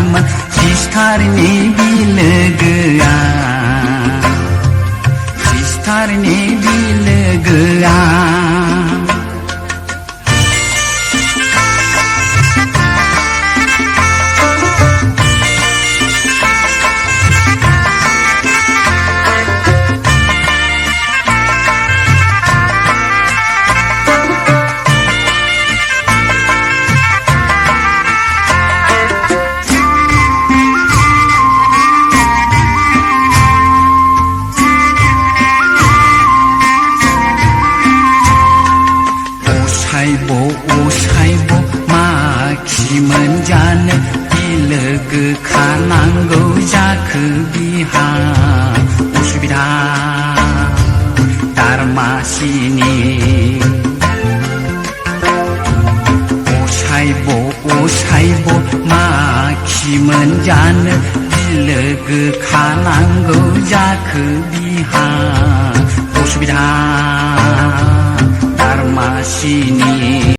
जादोंमोन सिस्टारनि बिलोगोआ सिस्टारनि बिलोगोआ असाइब माखि मोनजानो बिलोगो खानांगौ जाखो बिहा उसुबिदा दारमासिनि असाइब माखि मोनजानो बिलोगो खानांगौ जाखो बिहा उसुबिदा दारमासिनि